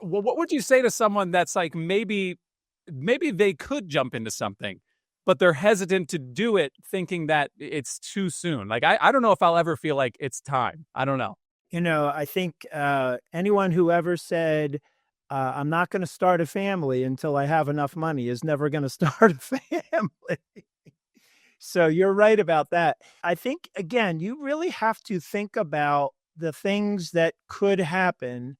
Well, what would you say to someone that's like maybe they could jump into something, but they're hesitant to do it, thinking that it's too soon? Like I don't know if I'll ever feel like it's time. I don't know. I think anyone who ever said, I'm not going to start a family until I have enough money is never going to start a family. So you're right about that. I think, again, you really have to think about the things that could happen,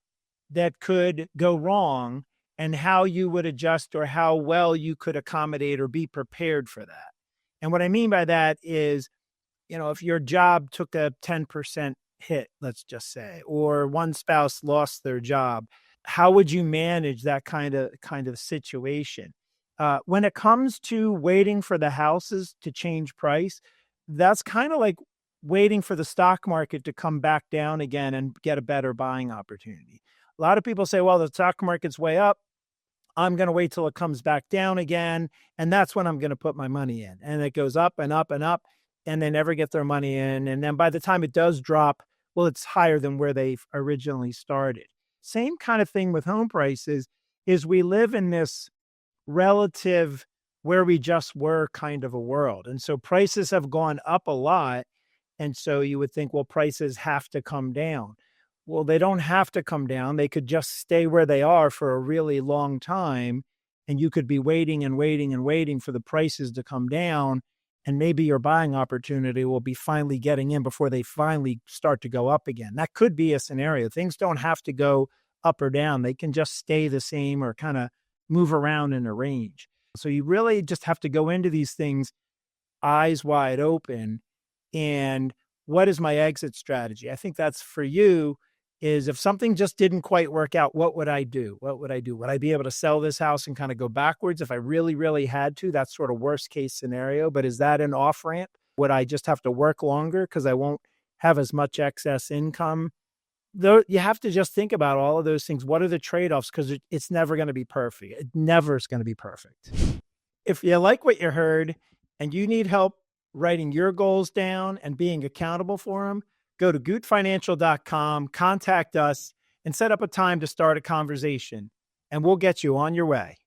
that could go wrong, and how you would adjust or how well you could accommodate or be prepared for that. And what I mean by that is, if your job took a 10% hit, let's just say, or one spouse lost their job, how would you manage that kind of situation? When it comes to waiting for the houses to change price, that's kind of like waiting for the stock market to come back down again and get a better buying opportunity. A lot of people say, well, the stock market's way up. I'm going to wait till it comes back down again. And that's when I'm going to put my money in. And it goes up and up and up, and they never get their money in. And then by the time it does drop, well, it's higher than where they originally started. Same kind of thing with home prices is we live in this relative where we just were kind of a world. And so prices have gone up a lot. And so you would think, well, prices have to come down. Well, they don't have to come down. They could just stay where they are for a really long time. And you could be waiting and waiting and waiting for the prices to come down. And maybe your buying opportunity will be finally getting in before they finally start to go up again. That could be a scenario. Things don't have to go up or down. They can just stay the same or kind of move around in a range. So you really just have to go into these things eyes wide open. And what is my exit strategy? I think that's for you is if something just didn't quite work out, what would I do? What would I do? Would I be able to sell this house and kind of go backwards if I really, really had to? That's sort of worst case scenario. But is that an off ramp? Would I just have to work longer because I won't have as much excess income? Though you have to just think about all of those things. What are the trade-offs? Because it's never going to be perfect. It never is going to be perfect. If you like what you heard and you need help writing your goals down and being accountable for them, go to gootfinancial.com, contact us, and set up a time to start a conversation, and we'll get you on your way.